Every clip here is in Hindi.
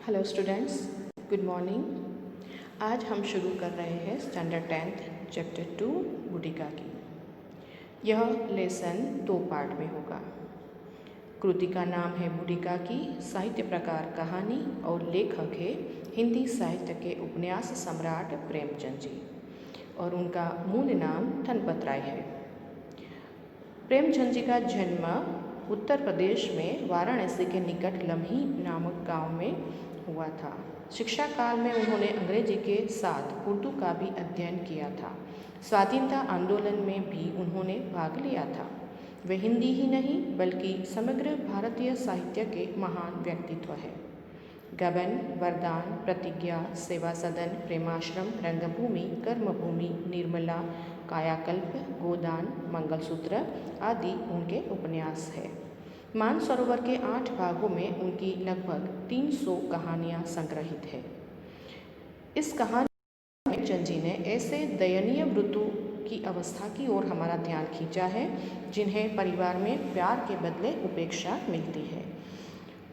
Hello students, good morning. आज हम शुरू कर रहे हैं स्टैंडर्ड 10th चैप्टर 2 बूढ़ी काकी। यह लेसन 2 पार्ट में होगा। कृति का नाम है बूढ़ी काकी, साहित्य प्रकार कहानी और लेखक है हिंदी साहित्य के उपन्यास सम्राट प्रेमचंद जी और उनका मूल नाम धनपत राय है। प्रेमचंद जी का जन्म उत्तर प्रदेश में वाराणसी के निकट लम्ही नामक गांव में हुआ था। शिक्षा काल में उन्होंने अंग्रेजी के साथ उर्दू का भी अध्ययन किया था। स्वाधीनता आंदोलन में भी उन्होंने भाग लिया था। वे हिंदी ही नहीं बल्कि समग्र भारतीय साहित्य के महान व्यक्तित्व हैं। गबन, वरदान, प्रतिज्ञा, सेवा सदन, प्रेमाश्रम, रंगभूमि, कर्मभूमि, निर्मला, कायाकल्प, गोदान, मंगलसूत्र आदि उनके उपन्यास हैं। मानसरोवर के 8 भागों में उनकी लगभग 300 कहानियाँ संग्रहित है। इस कहानी में चंद जी ने ऐसे दयनीय मृत्यु की अवस्था की ओर हमारा ध्यान खींचा है जिन्हें परिवार में प्यार के बदले उपेक्षा मिलती है।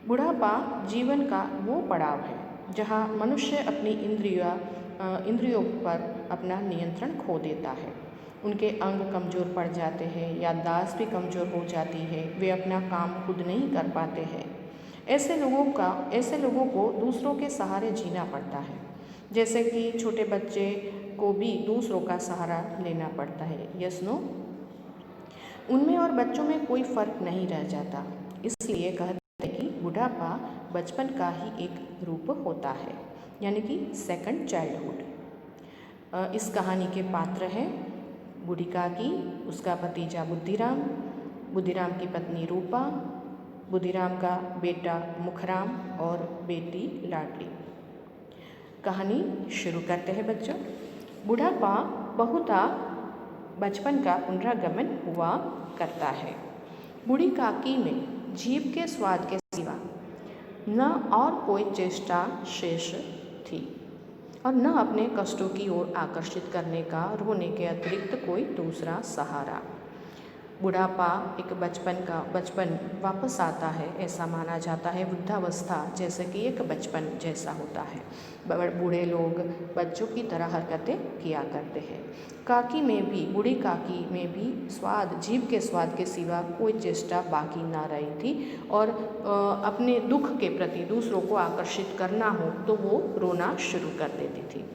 बुढ़ापा जीवन का वो पड़ाव है जहाँ मनुष्य अपनी इंद्रियों पर अपना नियंत्रण खो देता है। उनके अंग कमज़ोर पड़ जाते हैं, याददाश्त भी कमज़ोर हो जाती है, वे अपना काम खुद नहीं कर पाते हैं। ऐसे लोगों को दूसरों के सहारे जीना पड़ता है। जैसे कि छोटे बच्चे को भी दूसरों का सहारा लेना पड़ता है। Yes no? उनमें और बच्चों में कोई फ़र्क नहीं रह जाता। इसलिए कहते हैं कि बुढ़ापा बचपन का ही एक रूप होता है, यानी कि सेकंड चाइल्डहुड। इस कहानी के पात्र हैं बूढ़ी काकी, उसका भतीजा बुद्धिराम, बुद्धिराम की पत्नी रूपा, बुद्धिराम का बेटा मुखराम और बेटी लाडली। कहानी शुरू करते हैं बच्चों। बुढ़ापा बहुधा बचपन का पुनरागमन हुआ करता है। बूढ़ी काकी में जीभ के स्वाद के सिवा न और कोई चेष्टा शेष थी और न अपने कष्टों की ओर आकर्षित करने का रोने के अतिरिक्त कोई दूसरा सहारा। बुढ़ापा एक बचपन वापस आता है, ऐसा माना जाता है। वृद्धावस्था जैसे कि एक बचपन जैसा होता है। बूढ़े लोग बच्चों की तरह हरकतें किया करते हैं। बूढ़ी काकी में भी जीभ के स्वाद के सिवा कोई चेष्टा बाकी ना रही थी और अपने दुख के प्रति दूसरों को आकर्षित करना हो तो वो रोना शुरू कर देती थी।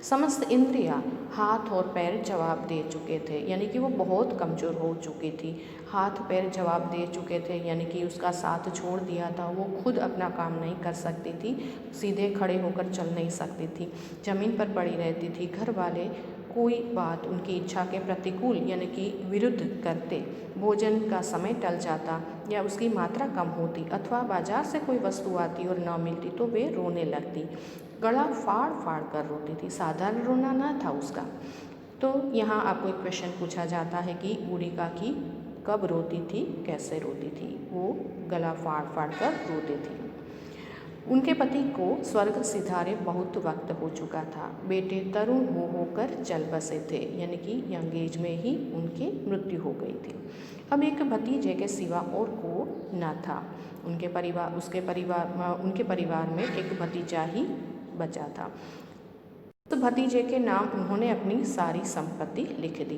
समस्त इंद्रियां हाथ और पैर जवाब दे चुके थे, यानी कि वो बहुत कमज़ोर हो चुकी थी। हाथ पैर जवाब दे चुके थे, यानी कि उसका साथ छोड़ दिया था। वो खुद अपना काम नहीं कर सकती थी, सीधे खड़े होकर चल नहीं सकती थी, ज़मीन पर पड़ी रहती थी। घर वाले कोई बात उनकी इच्छा के प्रतिकूल यानी कि विरुद्ध करते, भोजन का समय टल जाता या उसकी मात्रा कम होती अथवा बाजार से कोई वस्तु आती और न मिलती तो वे रोने लगती। गला फाड़ फाड़ कर रोती थी, साधारण रोना ना था उसका। तो यहाँ आपको एक क्वेश्चन पूछा जाता है कि बूढ़ी काकी कब रोती थी, कैसे रोती थी? वो गला फाड़ फाड़ कर रोती थी। उनके पति को स्वर्ग सिधारे बहुत वक्त हो चुका था। बेटे तरुण होकर चल बसे थे, यानी कि यंग एज में ही उनकी मृत्यु हो गई थी। अब एक भतीजे के सिवा और को न था। उनके परिवार में एक भतीजा ही बचा था। तो भतीजे के नाम उन्होंने अपनी सारी संपत्ति लिख दी।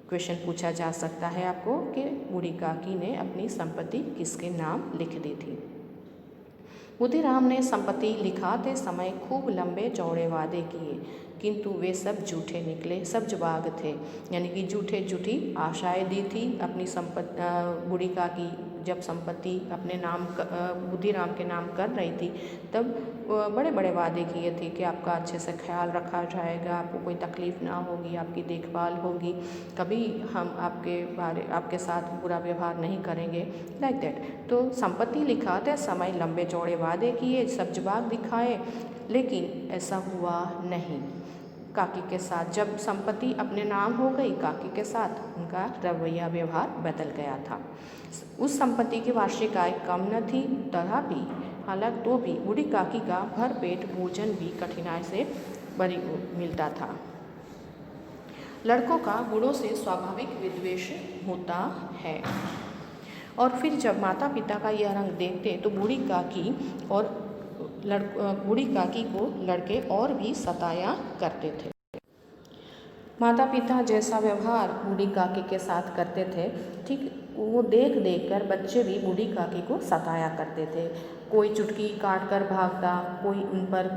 क्वेश्चन पूछा जा सकता है आपको कि बूढ़ी काकी ने अपनी संपत्ति किसके नाम लिख दी थी? बुद्धिराम ने संपत्ति लिखाते समय खूब लंबे चौड़े वादे किए, किंतु वे सब झूठे निकले, सब जवाब थे, यानी कि झूठी आशाएं दी थी। अपनी बूढ़ी काकी जब संपत्ति अपने नाम बुद्धिराम के नाम कर रही थी तब बड़े बड़े वादे किए थे कि आपका अच्छे से ख्याल रखा जाएगा, आपको कोई तकलीफ़ ना होगी, आपकी देखभाल होगी, कभी हम आपके साथ बुरा व्यवहार नहीं करेंगे, लाइक दैट। तो संपत्ति लिखाते समय लंबे चौड़े वादे किए, सब जवाब दिखाए, लेकिन ऐसा हुआ नहीं। काकी के साथ जब संपत्ति अपने नाम हो गई, काकी के साथ उनका रवैया व्यवहार बदल गया था। उस संपत्ति की वार्षिक आय कम न थी, हालांकि तो भी बूढ़ी काकी का भरपेट भोजन भी कठिनाई से मिलता था। लड़कों का बूढ़ों से स्वाभाविक विद्वेष होता है और फिर जब माता पिता का यह रंग देखते तो बूढ़ी काकी और बूढ़ी काकी को लड़के और भी सताया करते थे। माता पिता जैसा व्यवहार बूढ़ी काकी के साथ करते थे, ठीक वो देख देख कर बच्चे भी बूढ़ी काकी को सताया करते थे। कोई चुटकी काट कर भागता, कोई उन पर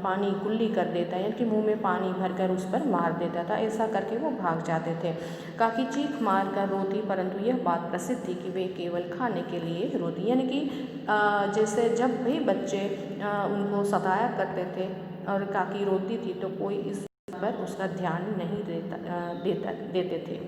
पानी कुल्ली कर देता, यानी कि मुंह में पानी भरकर उस पर मार देता था। ऐसा करके वो भाग जाते थे। काकी चीख मार कर रोती, परंतु यह बात प्रसिद्ध थी कि वे केवल खाने के लिए रोती, यानी कि जैसे जब भी बच्चे उनको सताया करते थे और काकी रोती थी तो कोई इस पर उसका ध्यान नहीं देते थे।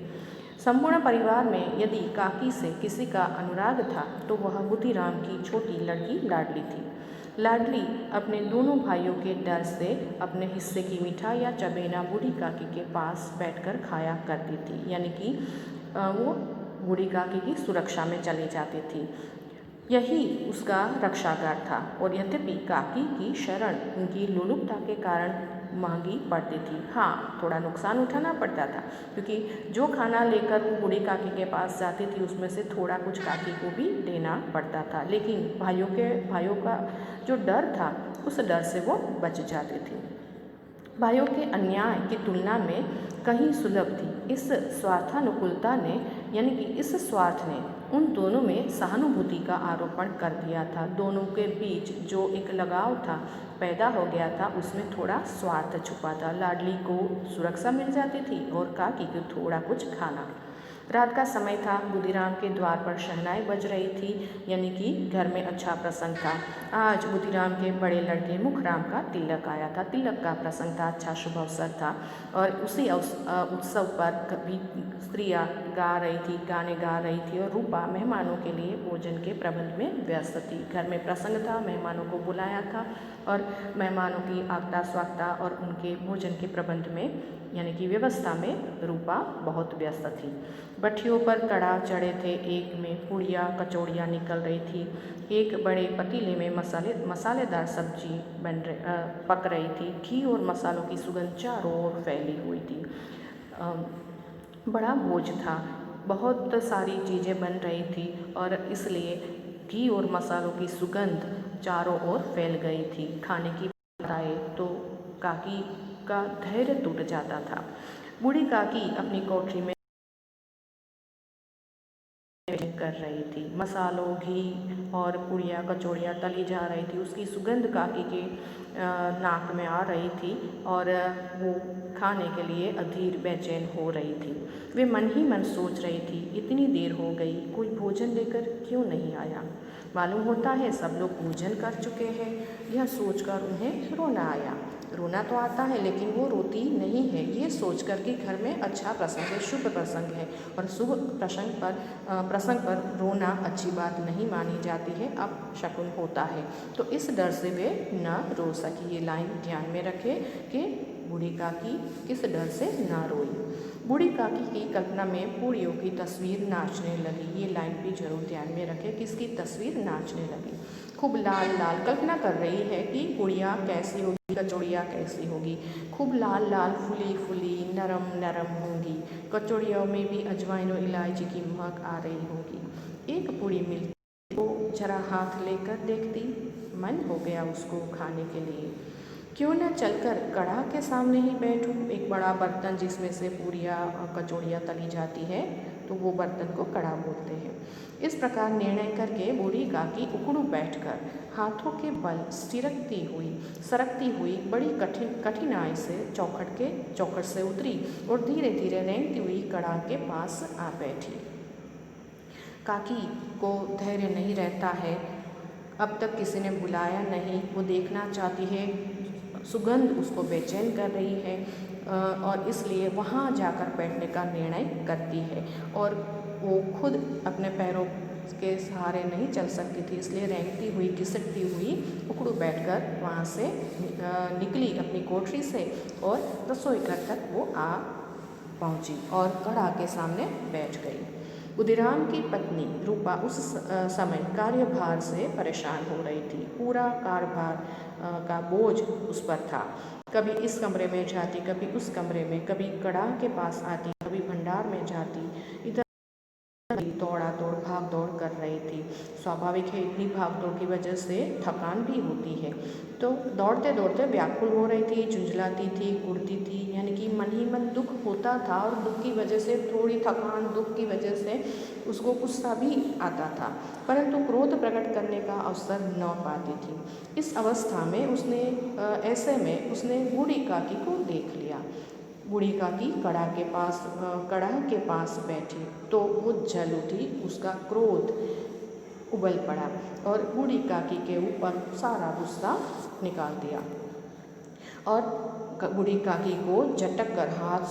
संपूर्ण परिवार में यदि काकी से किसी का अनुराग था तो वह बुद्धिराम की छोटी लड़की लाडली थी। लाडली अपने दोनों भाइयों के डर से अपने हिस्से की मिठाई या चबेना बूढ़ी काकी के पास बैठकर खाया करती थी, यानी कि वो बूढ़ी काकी की सुरक्षा में चली जाती थी। यही उसका रक्षागार था। और यद्यपि काकी की शरण उनकी लोलुपता के कारण महंगी पड़ती थी। हाँ, थोड़ा नुकसान उठाना पड़ता था, क्योंकि जो खाना लेकर वो बूढ़ी काकी के पास जाती थी उसमें से थोड़ा कुछ काकी को भी देना पड़ता था, लेकिन भाइयों का जो डर था उस डर से वो बच जाती थी। भाइयों के अन्याय की तुलना में कहीं सुलभ थी। इस स्वार्थानुकूलता ने, यानी कि इस स्वार्थ ने उन दोनों में सहानुभूति का आरोपण कर दिया था। दोनों के बीच जो एक लगाव था पैदा हो गया था, उसमें थोड़ा स्वार्थ छुपा था। लाडली को सुरक्षा मिल जाती थी और काकी को थोड़ा कुछ खाना। रात का समय था। बुद्धिराम के द्वार पर शहनाई बज रही थी, यानी कि घर में अच्छा प्रसंग था। आज बुद्धिराम के बड़े लड़के मुखराम का तिलक आया था। तिलक का प्रसंग था, अच्छा शुभ अवसर था। और उसी उत्सव पर कभी स्त्रियाँ गाने गा रही थी और रूपा मेहमानों के लिए भोजन के प्रबंध में व्यस्त थी। घर में प्रसंग था, मेहमानों को बुलाया था और मेहमानों की आगता स्वागता और उनके भोजन के प्रबंध में, यानी कि व्यवस्था में रूपा बहुत व्यस्त थी। भट्ठियों पर कड़ा चढ़े थे, एक में पूड़ियाँ कचौड़ियाँ निकल रही थी, एक बड़े पतीले में मसालेदार सब्जी पक रही थी। घी और मसालों की सुगंध चारों ओर फैली हुई थी। बड़ा भोज था, बहुत सारी चीज़ें बन रही थी और इसलिए घी और मसालों की सुगंध चारों ओर फैल गई थी। खाने की बात आए तो काकी का धैर्य टूट जाता था। बूढ़ी काकी अपनी कोठरी में कर रही थी। मसालों, घी और पूड़ियाँ कचौड़ियाँ तली जा रही थी। उसकी सुगंध काकी के नाक में आ रही थी और वो खाने के लिए अधीर बेचैन हो रही थी। वे मन ही मन सोच रही थी, इतनी देर हो गई, कोई भोजन लेकर क्यों नहीं आया। मालूम होता है सब लोग भोजन कर चुके हैं। यह सोचकर उन्हें रोना आया। रोना तो आता है लेकिन वो रोती नहीं है, ये सोचकर कि घर में अच्छा प्रसंग है, शुभ प्रसंग है और शुभ प्रसंग पर रोना अच्छी बात नहीं मानी जाती है, अब शकुन होता है। तो इस डर से वे न रो सकी। ये लाइन ध्यान में रखें कि बूढ़ी काकी किस डर से ना रोई। बूढ़ी काकी की कल्पना में पूड़ियों की तस्वीर नाचने लगी। ये लाइन भी जरूर ध्यान में रखें, किसकी तस्वीर नाचने लगी। खूब लाल लाल कल्पना कर रही है कि पूड़ियाँ कैसी होगी, कचौड़ियाँ कैसी होगी। खूब लाल लाल फुली फुली नरम नरम होंगी। कचौड़ियों में भी अजवाइन और इलायची की महक आ रही होगी। एक पूड़ी मिलती तो जरा हाथ लेकर देखती, मन हो गया उसको खाने के लिए। क्यों न चलकर कढ़ा के सामने ही बैठूं। एक बड़ा बर्तन जिसमें से पूड़ियाँ और कचौड़ियाँ तली जाती है तो वो बर्तन को कढ़ा बोलते हैं। इस प्रकार निर्णय करके बूढ़ी काकी उकड़ू बैठकर हाथों के बल सरकती हुई बड़ी कठिनाई से चौखट से उतरी और धीरे धीरे रेंगती हुई कढ़ा के पास आ बैठी। काकी को धैर्य नहीं रहता है, अब तक किसी ने बुलाया नहीं, वो देखना चाहती है, सुगंध उसको बेचैन कर रही है और इसलिए वहाँ जाकर बैठने का निर्णय करती है। और वो खुद अपने पैरों के सहारे नहीं चल सकती थी, इसलिए रेंगती हुई घिसटती हुई उकड़ू बैठकर वहाँ से निकली अपनी कोठरी से और रसोई घर तक वो आ पहुँची और कढ़ा के सामने बैठ गई। बुद्धिराम की पत्नी रूपा उस समय कार्यभार से परेशान हो रही थी। पूरा कार्यभार का बोझ उस पर था। कभी इस कमरे में जाती, कभी उस कमरे में, कभी कढ़ा के पास आती, कभी भंडार में जाती, इधर दौड़ा दौड़ भाग दौड़ कर रही थी। स्वाभाविक है, इतनी भाग दौड़ की वजह से थकान भी होती है। तो दौड़ते दौड़ते व्याकुल हो रही थी, झुंझलाती थी, उड़ती थी, यानी कि मन ही मन दुख होता था और दुख की वजह से थोड़ी थकान, दुख की वजह से उसको गुस्सा भी आता था, परंतु क्रोध प्रकट करने का अवसर न पाती थी। इस अवस्था में ऐसे में उसने बूढ़ी काकी को देख लिया। बूढ़ी काकी कड़ाह के पास बैठी तो वो जल उठी, उसका क्रोध उबल पड़ा और बूढ़ी काकी के ऊपर सारा गुस्सा निकाल दिया और बूढ़ी काकी को झटक कर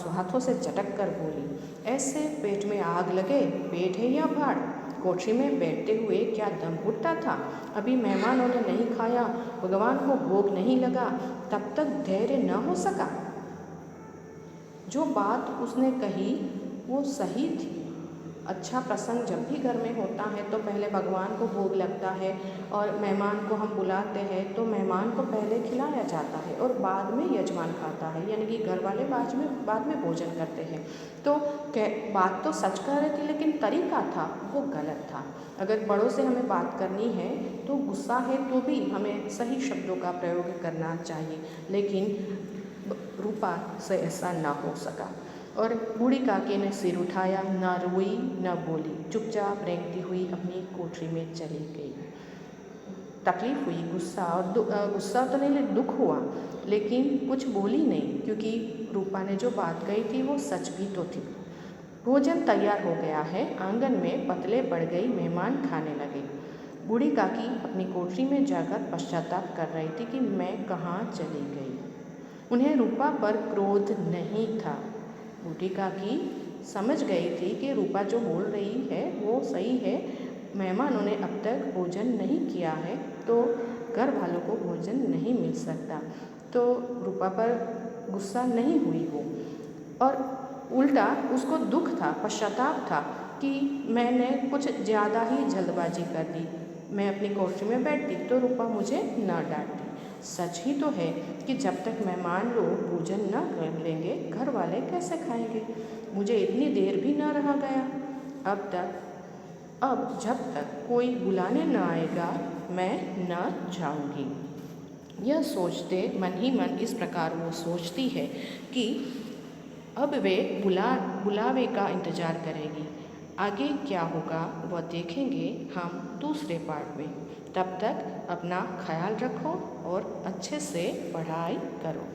हाथों से झटक कर बोली, ऐसे पेट में आग लगे, पेट है या भाड़? कोठरी में बैठते हुए क्या दम घुटता था? अभी मेहमानों ने नहीं खाया, भगवान को भोग नहीं लगा, तब तक धैर्य न हो सका? जो बात उसने कही वो सही थी। अच्छा प्रसंग जब भी घर में होता है तो पहले भगवान को भोग लगता है और मेहमान को हम बुलाते हैं तो मेहमान को पहले खिलाया जाता है और बाद में यजमान खाता है, यानी कि घर वाले बाद में भोजन करते हैं। तो बात तो सच कह रही थी, लेकिन तरीका था वो गलत था। अगर बड़ों से हमें बात करनी है तो गुस्सा है तो भी हमें सही शब्दों का प्रयोग करना चाहिए, लेकिन रूपा से ऐसा ना हो सका और बूढ़ी काकी ने सिर उठाया, न रोई न बोली, चुपचाप रेंगती हुई अपनी कोठरी में चली गई। तकलीफ हुई, गुस्सा तो नहीं, दुख हुआ, लेकिन कुछ बोली नहीं, क्योंकि रूपा ने जो बात कही थी वो सच भी तो थी। भोजन तैयार हो गया है, आंगन में पतले बढ़ गई, मेहमान खाने लगे। बूढ़ी काकी अपनी कोठरी में जाकर पश्चाताप कर रही थी कि मैं कहाँ चली गई। उन्हें रूपा पर क्रोध नहीं था। बूढ़ी काकी समझ गई थी कि रूपा जो बोल रही है वो सही है, मेहमानों ने अब तक भोजन नहीं किया है तो घर वालों को भोजन नहीं मिल सकता, तो रूपा पर गुस्सा नहीं हुई वो, और उल्टा उसको दुख था, पश्चाताप था कि मैंने कुछ ज़्यादा ही जल्दबाजी कर दी। मैं अपनी कोठरी में बैठती तो रूपा मुझे न डांटती। सच ही तो है कि जब तक मेहमान लोग भोजन न कर लेंगे घर वाले कैसे खाएंगे। मुझे इतनी देर भी न रहा गया। अब जब तक कोई बुलाने न आएगा मैं न जाऊंगी। यह सोचते मन ही मन इस प्रकार वो सोचती है कि अब वे बुलावे का इंतज़ार करेगी। आगे क्या होगा वह देखेंगे हम दूसरे पार्ट में। तब तक अपना ख्याल रखो और अच्छे से पढ़ाई करो।